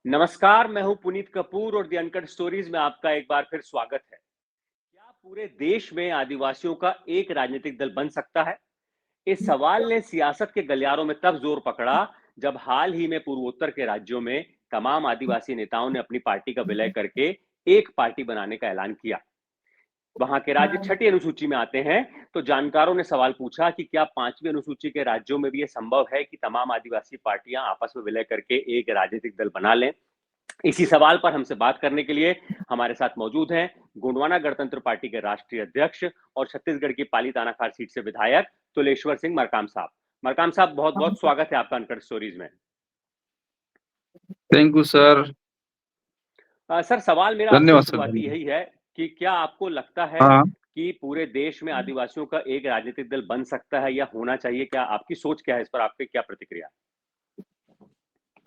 नमस्कार, मैं हूं पुनीत कपूर और द अनकट स्टोरीज में आपका एक बार फिर स्वागत है। क्या पूरे देश में आदिवासियों का एक राजनीतिक दल बन सकता है? इस सवाल ने सियासत के गलियारों में तब जोर पकड़ा जब हाल ही में पूर्वोत्तर के राज्यों में तमाम आदिवासी नेताओं ने अपनी पार्टी का विलय करके एक पार्टी बनाने का ऐलान किया। वहां के राज्य छठी अनुसूची में आते हैं, तो जानकारों ने सवाल पूछा कि क्या पांचवी अनुसूची के राज्यों में भी यह संभव है कि तमाम आदिवासी पार्टियां आपस में विलय करके एक राजनीतिक दल बना लें। इसी सवाल पर हमसे बात करने के लिए हमारे साथ मौजूद हैं गोंडवाना गणतंत्र पार्टी के राष्ट्रीय अध्यक्ष और छत्तीसगढ़ की पाली तानाखार सीट से विधायक तुलेश्वर सिंह मरकाम साहब। मरकाम साहब, बहुत बहुत स्वागत है आपका अनकट स्टोरीज में। Thank you sir. सर, सवाल मेरा आपसे धन्यवाद सर। शुरुआती यही है कि क्या आपको लगता है हाँ, कि पूरे देश में आदिवासियों का एक राजनीतिक दल बन सकता है या होना चाहिए? क्या आपकी सोच क्या है इस पर? आपकी क्या प्रतिक्रिया?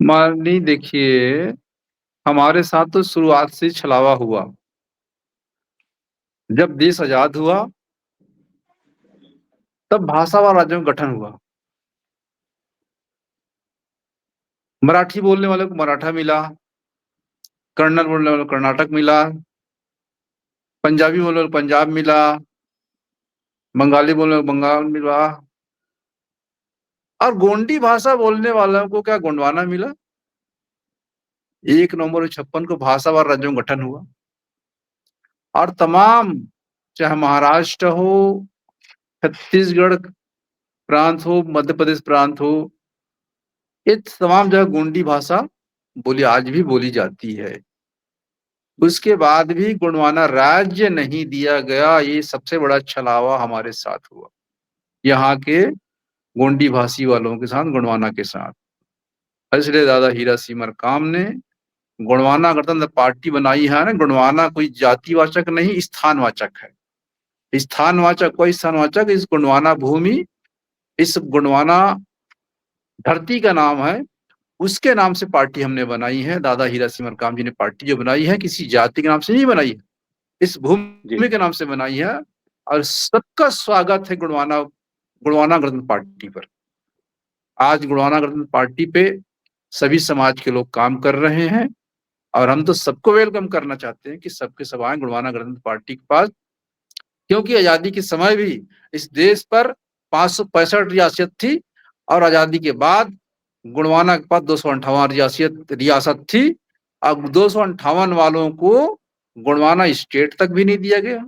माननीय देखिए, हमारे साथ तो शुरुआत से छलावा हुआ। जब देश आजाद हुआ तब भाषावार राज्यों का गठन हुआ। मराठी बोलने वाले को मराठा मिला, कन्नड़ बोलने वाले को कर्नाटक मिला, पंजाबी बोलने वाले को पंजाब मिला, बंगाली बोलने वाले को बंगाल मिला, और गोंडी भाषा बोलने वालों को क्या गोंडवाना मिला। 1 नवंबर 1956 को भाषावार राज्यों का गठन हुआ और तमाम, चाहे महाराष्ट्र हो, छत्तीसगढ़ प्रांत हो, मध्य प्रदेश प्रांत हो, ये तमाम जगह गोंडी भाषा बोली आज भी बोली जाती है। उसके बाद भी गोंडवाना राज्य नहीं दिया गया, ये सबसे बड़ा छलावा हमारे साथ हुआ, यहाँ के गोंडी भाषी वालों के साथ, गोंडवाना के साथ। इसलिए दादा हीरा सिंह मरकाम ने गोंडवाना गणतंत्र पार्टी बनाई है ना। गोंडवाना कोई जातिवाचक नहीं, स्थानवाचक है। स्थानवाचक, कोई स्थानवाचक, इस गोंडवाना भूमि, इस गोंडवाना धरती का नाम है, उसके नाम से पार्टी हमने बनाई है। दादा हीरा सिंह मरकाम जी ने पार्टी जो बनाई है किसी जाति के नाम से नहीं बनाई है, इस जी। भूमि के नाम से बनाई है। और सबका स्वागत है गोंडवाना गोंडवाना गणतंत्र पार्टी पर। आज गोंडवाना गणतंत्र पार्टी पे सभी समाज के लोग काम कर रहे हैं और हम तो सबको वेलकम करना चाहते हैं कि सबके सब आए गोंडवाना गणतंत्र पार्टी के पास, क्योंकि आजादी के समय भी इस देश पर 565 रियासत थी और आजादी के बाद गोंडवाना के पास 258 रियासत थी। अब 258 वालों को गोंडवाना स्टेट तक भी नहीं दिया गया।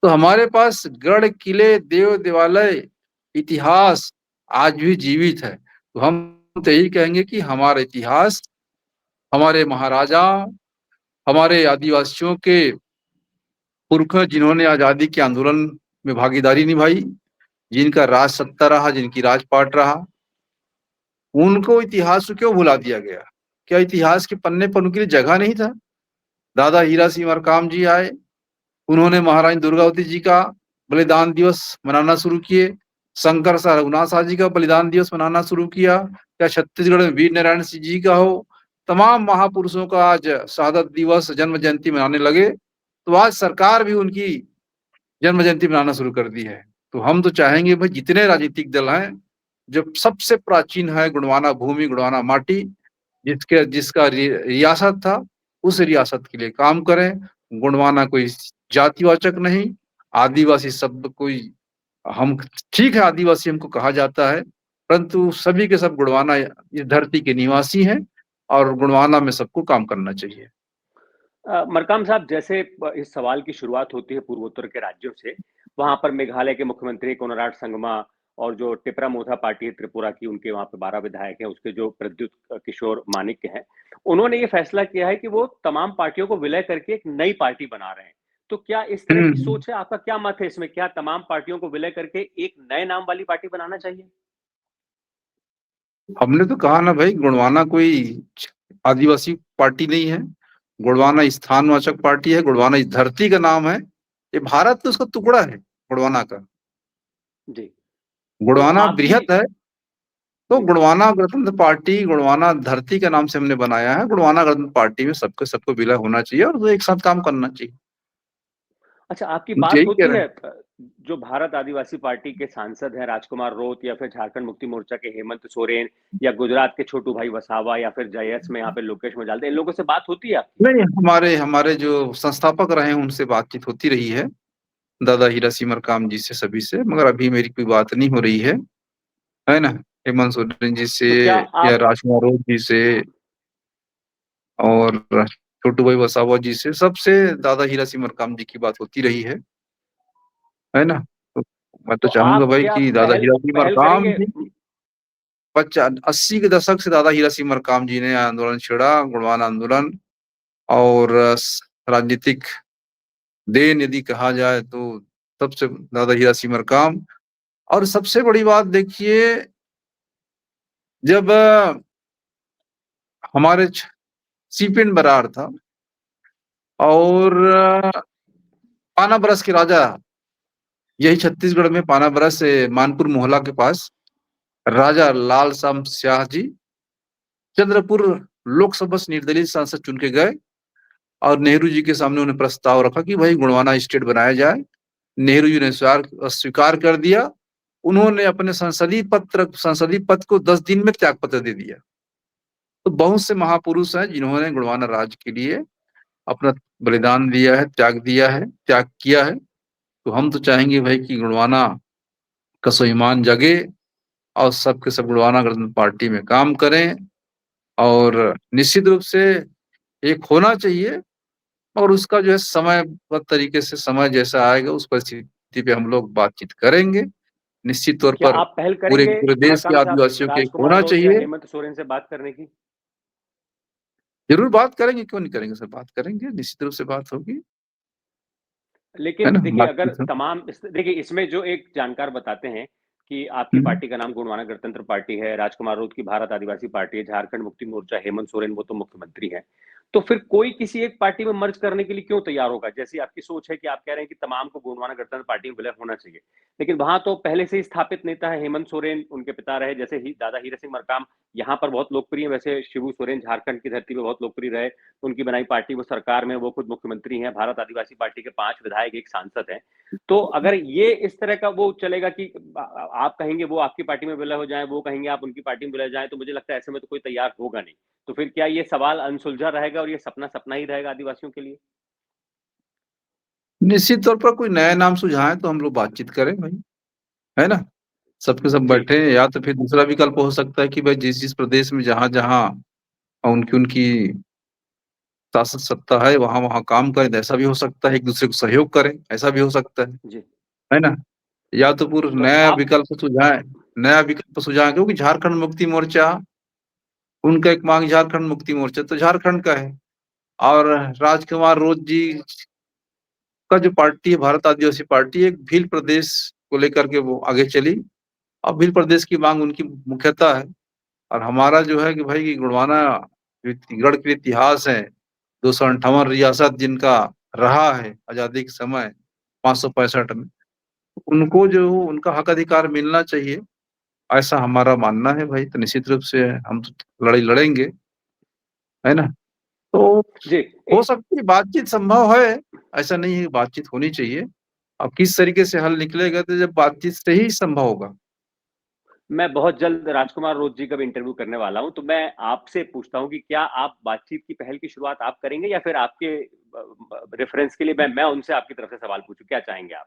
तो हमारे पास गढ़, किले, देव देवालय, इतिहास आज भी जीवित है। तो हम तो यही कहेंगे कि हमारा इतिहास, हमारे महाराजा, हमारे आदिवासियों के पुरखा जिन्होंने आजादी के आंदोलन में भागीदारी निभाई, जिनका राज सत्ता रहा, जिनकी राजपाट रहा, उनको इतिहास को क्यों भुला दिया गया? क्या इतिहास के पन्ने पर उनके लिए जगह नहीं था? दादा हीरा सिंह मरकाम जी आए, उन्होंने महारानी दुर्गावती जी का बलिदान दिवस मनाना शुरू किए, शंकर शाह रघुनाथ शाह जी का बलिदान दिवस मनाना शुरू किया। क्या छत्तीसगढ़ में वीर नारायण सिंह जी का हो, तमाम महापुरुषों का आज शहादत दिवस, जन्म जयंती मनाने लगे, तो आज सरकार भी उनकी जन्म जयंती मनाना शुरू कर दी है। तो हम तो चाहेंगे भाई जितने राजनीतिक दल हैं, जो सबसे प्राचीन है गोंडवाना भूमि, गोंडवाना माटी, जिसका रियासत था, उस रियासत के लिए काम करें। गोंडवाना कोई जातिवाचक नहीं, आदिवासी शब्द कोई, हम ठीक है आदिवासी हमको कहा जाता है, परंतु सभी के सब गोंडवाना इस धरती के निवासी हैं और गोंडवाना में सबको काम करना चाहिए। मरकाम साहब, जैसे इस सवाल की शुरुआत होती है पूर्वोत्तर के राज्यों से, वहां पर मेघालय के मुख्यमंत्री कोनराड संगमा और जो टिपरा मोथा पार्टी है त्रिपुरा की, उनके वहां पे 12 विधायक हैं, उसके जो प्रद्युत किशोर मानिक्य हैं, उन्होंने ये फैसला किया है कि वो तमाम पार्टियों को विलय करके एक नई पार्टी बना रहे हैं। तो क्या इस तरह की सोच है? आपका क्या मत है इसमें? क्या तमाम पार्टियों को विलय करके एक नए नाम वाली पार्टी बनाना चाहिए? हमने तो कहा ना भाई, गोंडवाना कोई आदिवासी पार्टी नहीं है, गोंडवाना स्थानवाचक पार्टी है। गोंडवाना इस धरती का नाम है, ये भारत तो उसका टुकड़ा है गोंडवाना का। जी। तो गोंडवाना आपकी बृहत है, तो जी। गोंडवाना गणतंत्र पार्टी गोंडवाना धरती के नाम से हमने बनाया है। गोंडवाना गणतंत्र पार्टी में सबको सबको विलय होना चाहिए और एक साथ काम करना चाहिए। अच्छा, आपकी हम तो बात यही कह होती रहे है हैं। जो भारत आदिवासी पार्टी के सांसद हैं राजकुमार रोत, या फिर झारखंड मुक्ति मोर्चा के हेमंत सोरेन, या गुजरात के छोटू भाई वसावा, या फिर जयस में यहाँ पे लोकेश मजालते, इन लोगों से बात होती है आपकी? नहीं, हमारे हमारे जो संस्थापक रहे हैं उनसे बातचीत होती रही है, दादा हीरा सिमर काम जी से, सभी से, मगर अभी मेरी कोई बात नहीं हो रही है ना। हेमंत सोरेन जी से तो क्या या आप राजकुमार रोत जी से और छोटू भाई वसावा जी से, सबसे दादा हीरा सिमर काम जी की बात होती रही है ना। तो मैं तो तो चाहूंगा आप भाई क्या कि दादा पहल हीरा सिमर पहल काम करेंगे? जी 80 के दशक से दादा हीरा सिमर काम जी ने आंदोलन छेड़ा, गुणवान आंदोलन, और राजनीतिक देन यदि कहा जाए तो सबसे दादा हीरा सिमर काम। और सबसे बड़ी बात देखिए, जब हमारे सीपेन बरार था और पाना बरस के राजा, यही छत्तीसगढ़ में पाना बरस मानपुर मोहला के पास, राजा लाल साम स्याह जी चंद्रपुर लोकसभा से निर्दलीय सांसद चुन के गए, और नेहरू जी के सामने उन्हें प्रस्ताव रखा कि भाई गुणवाना स्टेट बनाया जाए। नेहरू जी ने स्वीकार कर दिया। उन्होंने अपने संसदीय पद को 10 दिन में त्याग पत्र दे दिया। तो बहुत से महापुरुष हैं जिन्होंने गुणवाना राज्य के लिए अपना बलिदान दिया है, त्याग किया है। तो हम तो चाहेंगे भाई कि गुणवाना का स्वाभिमान जगे और सबके सब गुणवाना गणतंत्र पार्टी में काम करें, और निश्चित रूप से एक होना चाहिए। और उसका जो है समयबद्ध तरीके से, समय जैसा आएगा उस परिस्थिति पे हम लोग बातचीत करेंगे। निश्चित तौर क्या पर आप पहल पूरे करेंगे पूरे देश के मरकाम साहब आदिवासियों के एक राजकुमार होना रोत या चाहिए। हेमंत सोरेन से बात करने की? जरूर बात करेंगे, क्यों नहीं करेंगे सर, बात करेंगे, निश्चित रूप से बात होगी, है लेकिन ना, देखिए, अगर बातचीत हो। देखिए, इसमें जो एक जानकार बताते हैं कि आपकी हम्म। पार्टी का नाम गुणवाना गणतंत्र पार्टी है, राजकुमार रोत की भारत आदिवासी पार्टी है, झारखंड मुक्ति मोर्चा हेमंत सोरेन वो तो मुख्यमंत्री है। तो फिर कोई किसी एक पार्टी में मर्ज करने के लिए क्यों तैयार होगा? जैसी आपकी सोच है कि आप कह रहे हैं कि तमाम को गुणवाना गणतंत्र पार्टी में विलय होना चाहिए, लेकिन वहां तो पहले से ही स्थापित नेता है हेमंत सोरेन, उनके पिता रहे, जैसे ही दादा हीरा सिंह मरकाम यहाँ पर बहुत लोकप्रिय है, वैसे शिबू सोरेन झारखंड की धरती पर बहुत लोकप्रिय रहे, उनकी बनाई पार्टी वो सरकार में, वो खुद मुख्यमंत्री हैं, भारत आदिवासी पार्टी के 5 विधायक, एक सांसद हैं। तो अगर ये इस तरह का वो चलेगा कि आप कहेंगे वो आपकी पार्टी में विलय हो जाए, वो कहेंगे आप उनकी पार्टी में विलय जाए, तो मुझे लगता है ऐसे में तो कोई तैयार होगा नहीं। तो फिर क्या ये सवाल अनसुलझा रहेगा और ये सपना सपना ही रहेगा आदिवासियों के लिए? निश्चित तौर पर कोई नया नाम सुझाए तो हम लोग बातचीत करें भाई, है ना। सबके सब जी। बैठे, या तो फिर दूसरा विकल्प हो सकता है कि भाई जिस जिस प्रदेश में जहां जहां उनकी उनकी शासक सत्ता है वहां वहां काम करें, ऐसा भी हो सकता है। एक दूसरे को सहयोग करें, ऐसा भी हो सकता जी। है ना। या तो पूरा तो नया आप विकल्प सुझाएं, क्योंकि झारखंड मुक्ति मोर्चा, उनका एक मांग झारखंड मुक्ति मोर्चा तो झारखंड का है, और राजकुमार रोज जी का जो पार्टी है भारत आदिवासी पार्टी, एक भील प्रदेश को लेकर के वो आगे चली। अब भील प्रदेश की मांग उनकी मुख्यतः है, और हमारा जो है कि भाई कि गुणवाना गढ़ के इतिहास है, 258 रियासत जिनका रहा है आजादी के समय 565 में, उनको जो उनका हक अधिकार मिलना चाहिए, ऐसा हमारा मानना है भाई। तो निश्चित रूप से हम तो लड़ाई लड़ेंगे, है ना। तो जी। हो सकती है बातचीत संभव है, ऐसा नहीं है कि बातचीत होनी चाहिए। अब किस तरीके से हल निकलेगा तो जब बातचीत से ही संभव होगा। मैं बहुत जल्द राजकुमार रोज जी का भी इंटरव्यू करने वाला हूं, तो मैं आपसे पूछता हूं कि क्या आप बातचीत की पहल की शुरुआत आप करेंगे, या फिर आपके रेफरेंस के लिए मैं उनसे आपकी तरफ से सवाल पूछूं, क्या चाहेंगे आप?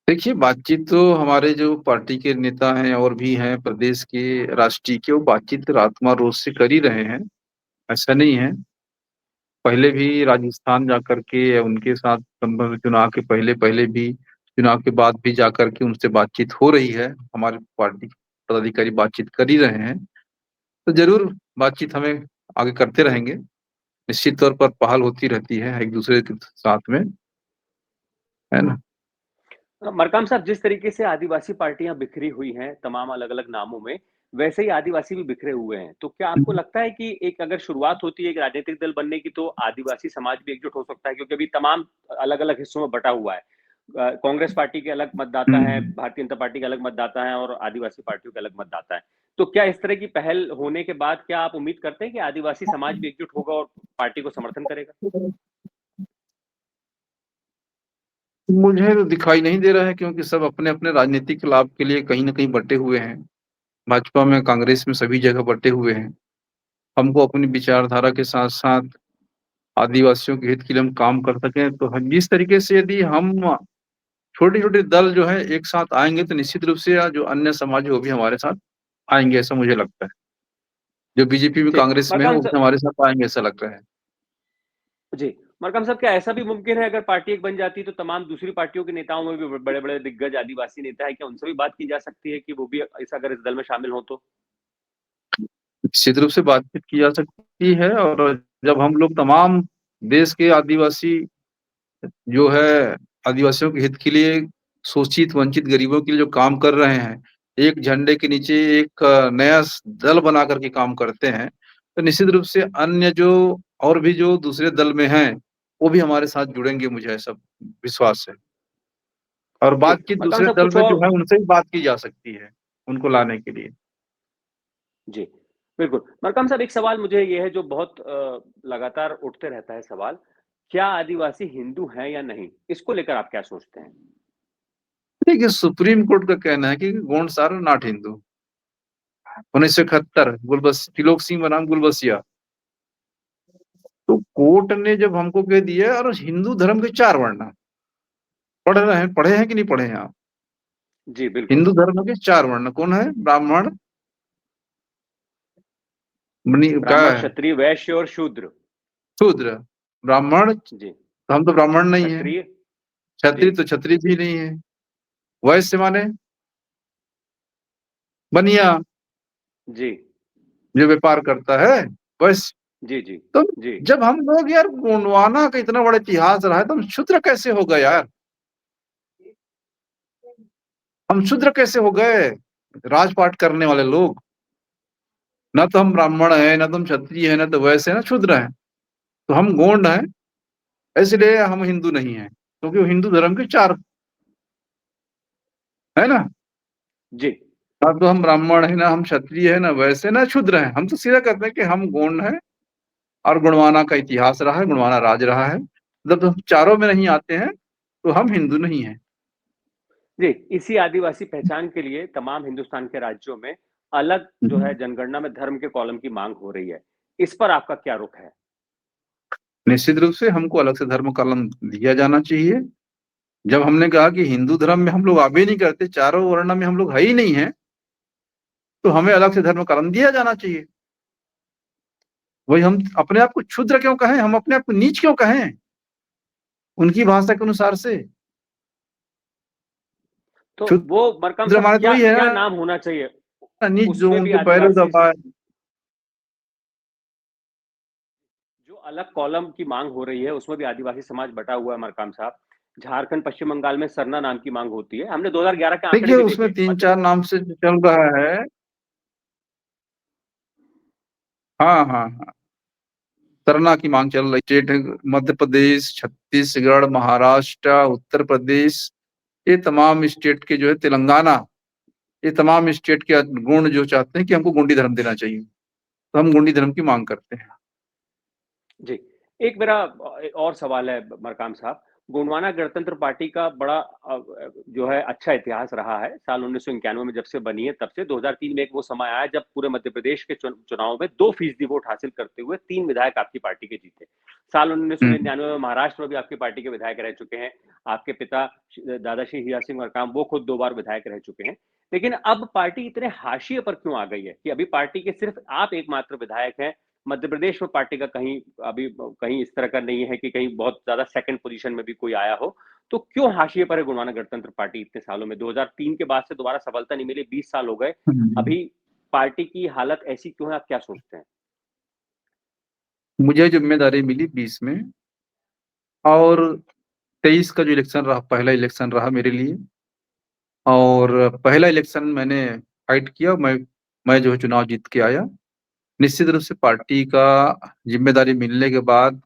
देखिए, बातचीत तो हमारे जो पार्टी के नेता हैं और भी हैं प्रदेश के राष्ट्रीय के, वो बातचीत राजकुमार रोज से कर ही रहे हैं, ऐसा नहीं है। पहले भी राजस्थान जाकर के उनके साथ संभव, चुनाव के पहले पहले भी, चुनाव के बाद भी जाकर के उनसे बातचीत हो रही है। हमारे पार्टी के पदाधिकारी बातचीत कर ही रहे हैं। तो जरूर बातचीत हमें आगे करते रहेंगे। निश्चित तौर पर पहल होती रहती है एक दूसरे के साथ में, है ना। मरकाम साहब, जिस तरीके से आदिवासी पार्टियां बिखरी हुई हैं तमाम अलग अलग नामों में, वैसे ही आदिवासी भी बिखरे हुए हैं, तो क्या आपको लगता है कि एक अगर शुरुआत होती है एक राजनीतिक दल बनने की, तो आदिवासी समाज भी एकजुट हो सकता है? क्योंकि अभी तमाम अलग अलग हिस्सों में बटा हुआ है। कांग्रेस पार्टी के अलग मतदाता हैं, हम्म। भारतीय जनता पार्टी के अलग मतदाता हैं, और आदिवासी पार्टियों के अलग मतदाता हैं। तो क्या इस तरह की पहल होने के बाद क्या आप उम्मीद करते हैं कि आदिवासी समाज भी एकजुट होगा और पार्टी को समर्थन करेगा? मुझे तो दिखाई नहीं दे रहा है, क्योंकि सब अपने अपने राजनीतिक लाभ के लिए कहीं ना कहीं बटे हुए हैं। भाजपा में, कांग्रेस में, सभी जगह बटे हुए हैं। हमको अपनी विचारधारा के साथ साथ आदिवासियों के हित के लिए हम काम कर सकें, तो हम जिस तरीके से, यदि हम छोटे छोटे दल जो है एक साथ आएंगे, तो निश्चित रूप से जो अन्य समाज है वो भी हमारे साथ आएंगे, ऐसा मुझे लगता है। जो बीजेपी में, जी कांग्रेस में है, मरकाम वो भी साहब। हमारे साथ आएंगे, ऐसा लगता है। जी मरकाम साहब, क्या ऐसा भी मुमकिन है अगर पार्टी एक बन जाती तो तमाम दूसरी पार्टियों के नेताओं में भी बड़े बड़े दिग्गज आदिवासी नेता है, क्या उनसे भी बात की जा सकती है कि वो भी अगर इस दल में शामिल हो तो? निश्चित रूप से बातचीत की जा सकती है। और जब हम लोग तमाम देश के आदिवासी जो है, आदिवासियों के हित के लिए, शोषित वंचित गरीबों के लिए जो काम कर रहे हैं, एक झंडे के नीचे एक नया दल बना करके काम करते हैं, तो निश्चित रूप से अन्य जो और भी जो दूसरे दल में हैं, वो भी हमारे साथ जुड़ेंगे, मुझे ऐसा विश्वास है। और जी बातचीत मरकाम दूसरे साहब, दल कुछ में और। जो है उनसे भी बात की जा सकती है, उनको लाने के लिए। जी, बिल्कुल। मरकाम साहब, एक सवाल मुझे ये है जो बहुत लगातार उठते रहता है सवाल, क्या आदिवासी हिंदू हैं या नहीं? इसको लेकर आप क्या सोचते हैं? देखिए, सुप्रीम कोर्ट का कहना है कि गोंड्स आर नॉट हिंदू। 1971 गुलबस त्रिलोक सिंह बनाम गुलबसिया। तो कोर्ट ने जब हमको कह दिया, और हिंदू धर्म के 4 वर्ण, पढ़े हैं कि नहीं पढ़े हैं आप? जी, बिल्कुल। हिंदू धर्म के 4 वर्ण कौन है? ब्राह्मण, क्या ब्राह्मण, है? क्षत्रिय, वैश्य और शूद्र। शूद्र। ब्राह्मण, जी, तो हम तो ब्राह्मण नहीं है। क्षत्रिय। जी, क्षत्रिय तो क्षत्रिय भी नहीं है। वैश्य माने बनिया, जी, जो व्यापार करता है, वैश्य। जी, जी, तो जी। जब हम लोग, यार, गोंडवाना का इतना बड़ा इतिहास रहा है, तो हम शूद्र कैसे हो गए यार? हम शूद्र कैसे हो गए? राजपाट करने वाले लोग, ना तो हम ब्राह्मण है, ना तो हम क्षत्रिय है, ना तो वैश्य है, ना शूद्र है। तो हम गोंड हैं, इसलिए हम हिंदू नहीं हैं, क्योंकि वो हिंदू धर्म के 4 है ना। जी, ना तो हम ब्राह्मण है, ना हम क्षत्रिय है, ना वैश्य, ना शूद्र हैं। हम तो सीधा कहते हैं कि हम गोंड हैं। और गुणवाना का इतिहास रहा है, गुणवाना राज रहा है। जब हम चारों में नहीं आते हैं, तो हम हिंदू नहीं हैं। जी। इसी आदिवासी पहचान के लिए तमाम हिंदुस्तान के राज्यों में अलग जो है जनगणना में धर्म के कॉलम की मांग हो रही है। इस पर आपका क्या रुख है? निश्चित रूप से हमको अलग से धर्म कलम दिया जाना चाहिए। जब हमने कहा कि हिंदू धर्म में हम लोग आबे नहीं करते, चारों वर्ण में हम लोग है ही नहीं है, तो हमें अलग से धर्म कलम दिया जाना चाहिए। वही, हम अपने आप को क्षुद्र क्यों कहें, हम अपने आप को नीच क्यों कहें उनकी भाषा के अनुसार से? तो वो मरकम क्षुद्र साहब, माने तो क्या वही है क्या ना, नाम होना चाहिए? नीच जो उसमें भी उनके पैरों आदिवासी, दबाए। जो अलग कॉलम की मांग हो रही है उसमें भी आदिवासी समाज बटा हुआ है मरकाम साहब। झारखंड, पश्चिम बंगाल में सरना नाम की मांग होती है। हमने 2011 के आंकड़े देखिए, भी उसमें देखे तीन मध्य। चार नाम से जो चल रहा है। हाँ, हाँ, हाँ। सरना की मांग चल रही। स्टेट है मध्य प्रदेश, छत्तीसगढ़, महाराष्ट्र, उत्तर प्रदेश, ये तमाम स्टेट के जो है, तेलंगाना, ये तमाम स्टेट के गुण जो चाहते हैं कि हमको गोंडी धर्म देना चाहिए, तो हम गोंडी धर्म की मांग करते हैं। जी। एक मेरा और सवाल है मरकाम साहब। गोंडवाना गणतंत्र पार्टी का बड़ा जो है अच्छा इतिहास रहा है। साल 1991 में जब से बनी है तब से 2003 में एक वो समय आया जब पूरे मध्य प्रदेश के चुनाव में 2% वोट हासिल करते हुए 3 विधायक आपकी पार्टी के जीते। साल हम्म। 1999 में महाराष्ट्र में भी आपकी पार्टी के विधायक रह चुके हैं। आपके पिता दादा श्री हीरा सिंह मरकाम, वो खुद 2 बार विधायक रह चुके हैं। लेकिन अब पार्टी इतने हाशिए पर क्यों आ गई है कि अभी पार्टी के सिर्फ आप एकमात्र विधायक हैं? मध्य प्रदेश में पार्टी का कहीं अभी कहीं इस तरह का नहीं है कि कहीं बहुत ज्यादा सेकंड पोजीशन में भी कोई आया हो। तो क्यों हाशिए पर है गोंडवाना गणतंत्र पार्टी इतने सालों में? 2003 के बाद से दोबारा सफलता नहीं मिली, 20 साल हो गए। हम्म। अभी पार्टी की हालत ऐसी क्यों है, आप क्या सोचते हैं? मुझे जिम्मेदारी मिली 20 में, और 23 का जो इलेक्शन रहा, पहला इलेक्शन रहा मेरे लिए। और पहला इलेक्शन मैंने फाइट किया, मैं जो है चुनाव जीत के आया। निश्चित रूप से पार्टी का जिम्मेदारी मिलने के बाद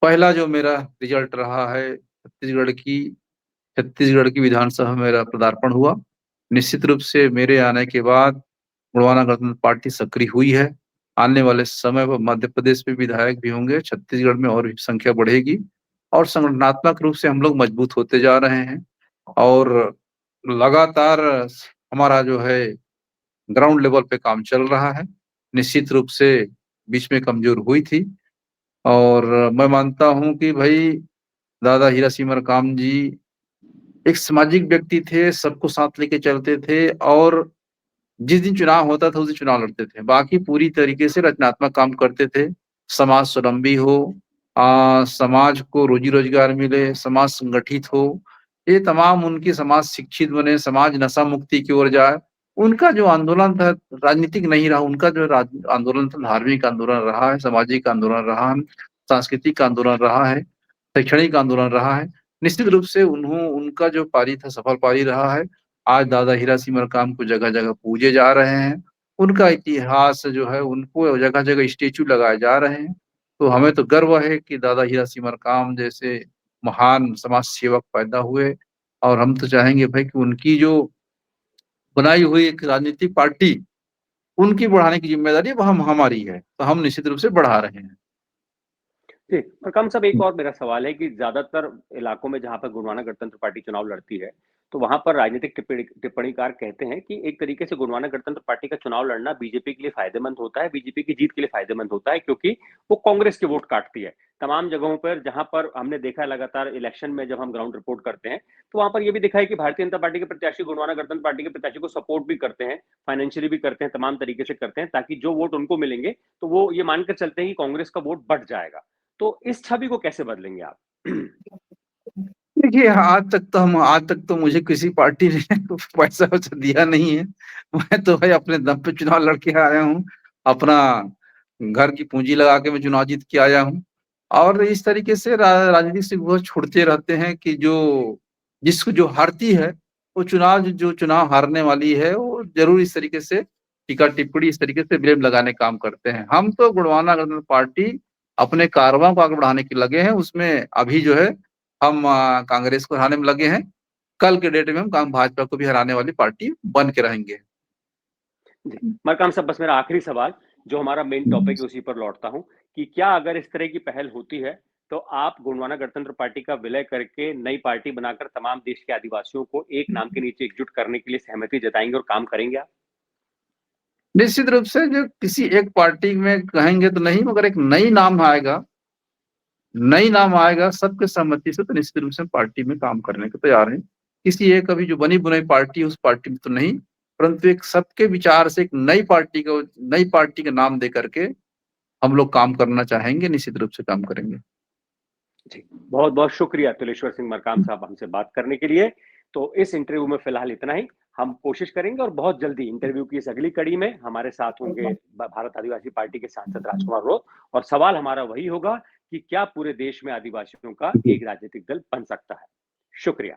पहला जो मेरा रिजल्ट रहा है, छत्तीसगढ़ की विधानसभा में मेरा पदार्पण हुआ। निश्चित रूप से मेरे आने के बाद गोंडवाना गणतंत्र पार्टी सक्रिय हुई है। आने वाले समय पर मध्य प्रदेश में विधायक भी होंगे, छत्तीसगढ़ में और भी संख्या बढ़ेगी। और संगठनात्मक रूप से हम लोग मजबूत होते जा रहे हैं और लगातार हमारा जो है ग्राउंड लेवल पे काम चल रहा है। निश्चित रूप से बीच में कमजोर हुई थी और मैं मानता हूँ कि भाई दादा हीरा सिंह मरकाम जी एक सामाजिक व्यक्ति थे, सबको साथ लेके चलते थे और जिस दिन चुनाव होता था उस दिन चुनाव लड़ते थे। बाकी पूरी तरीके से रचनात्मक काम करते थे। समाज स्वावलंबी हो, समाज को रोजी-रोजगार मिले, समाज संगठित हो, ये तमाम उनकी समाज शिक्षित बने, समाज नशा मुक्ति की ओर जाए। उनका जो आंदोलन था राजनीतिक नहीं रहा, उनका जो आंदोलन था धार्मिक आंदोलन रहा है, सामाजिक आंदोलन रहा है, सांस्कृतिक आंदोलन रहा है, शैक्षणिक आंदोलन रहा है। निश्चित रूप से उनका जो पारी था सफल पारी रहा है। आज दादा हीरा सिंह मरकाम को जगह-जगह पूजे जा रहे हैं। उनका इतिहास जो है उनको जगह-जगह स्टैच्यू लगाए जा रहे हैं। तो हमें तो गर्व है कि दादा हीरा सिंह मरकाम जैसे महान समाज सेवक पैदा हुए और हम तो चाहेंगे भाई कि उनकी जो बनाई हुई एक राजनीतिक पार्टी, उनकी बढ़ाने की ज़िम्मेदारी अब हमारी है। तो हम निश्चित रूप से बढ़ा रहे हैं। जी, मरकाम साहब एक और मेरा सवाल है कि ज़्यादातर इलाकों में जहाँ पर गोंडवाना गणतंत्र पार्टी चुनाव लड़ती है, तो वहाँ पर राजनीतिक टिप्पणीकार कहते हैं कि एक तरीके से गोंडवाना गणतंत्र पार्टी का चुनाव लड़ना बीजेपी के लिए फ़ायदेमंद होता है, बीजेपी की जीत के लिए फ़ायदेमंद होता है क्योंकि वो कांग्रेस के वोट काटती है। तमाम जगहों पर जहाँ पर हमने देखा है लगातार इलेक्शन में जब हम ग्राउंड रिपोर्ट करते हैं, तो वहाँ पर ये भी देखा है कि भारतीय जनता पार्टी के प्रत्याशी गोंडवाना गणतंत्र पार्टी के प्रत्याशी को सपोर्ट भी करते हैं, फाइनेंशियली भी करते हैं, तमाम तरीके से करते हैं ताकि जो वोट उनको मिलेंगे, तो वो ये मानकर चलते हैं कि कांग्रेस का वोट बढ़ जाएगा। तो इस छवि को कैसे बदलेंगे आप? देखिए, आज तक तो मुझे किसी पार्टी ने पैसा-वैसा दिया नहीं है। मैं तो भाई अपने दम पे चुनाव लड़ के आया हूँ। अपना घर की पूँजी लगा के मैं चुनाव जीत के आया हूँ। और इस तरीके से राजनीति से वो छुड़ते रहते हैं कि जिसको जो हारती है, वो जो चुनाव हारने वाली है, वो ज़रूर इस तरीके से टीका-टिप्पणी इस तरीके से ब्लेम लगाने काम करते हैं। हम तो गोंडवाना गणतंत्र पार्टी अपने कारवां को आगे बढ़ाने के लगे हैं। उसमें अभी जो है हम कांग्रेस को हराने में लगे हैं। कल के डेट में हम भाजपा को भी हराने वाली पार्टी बन के रहेंगे। जी, मरकाम साहब बस मेरा आखिरी सवाल, जो हमारा मेन टॉपिक है उसी पर लौटता हूँ कि क्या अगर इस तरह की पहल होती है, तो आप गोंडवाना गणतंत्र पार्टी का विलय करके नई पार्टी बनाकर तमाम देश के आदिवासियों को एक नाम के नीचे एकजुट करने के लिए सहमति जताएँगे और काम करेंगे आप? निश्चित रूप से जो किसी एक पार्टी में कहेंगे तो नहीं मगर एक नई नाम आएगा सबके सहमति से तो निश्चित रूप से हम पार्टी में काम करने को तैयार हैं। किसी एक अभी जो बनी-बुनाई पार्टी है उस पार्टी में तो नहीं, परंतु एक सबके विचार से एक नई पार्टी का नाम दे करके हम लोग काम करना चाहेंगे, निश्चित रूप से काम करेंगे। जी, बहुत-बहुत शुक्रिया तिलेश्वर सिंह मरकाम साहब हमसे बात करने के लिए। तो इस इंटरव्यू में फिलहाल इतना ही। हम कोशिश करेंगे और बहुत जल्दी इंटरव्यू की इस अगली कड़ी में हमारे साथ होंगे भारत आदिवासी पार्टी के सांसद राजकुमार रोत और सवाल हमारा वही होगा कि क्या पूरे देश में आदिवासियों का एक राजनीतिक दल बन सकता है? शुक्रिया।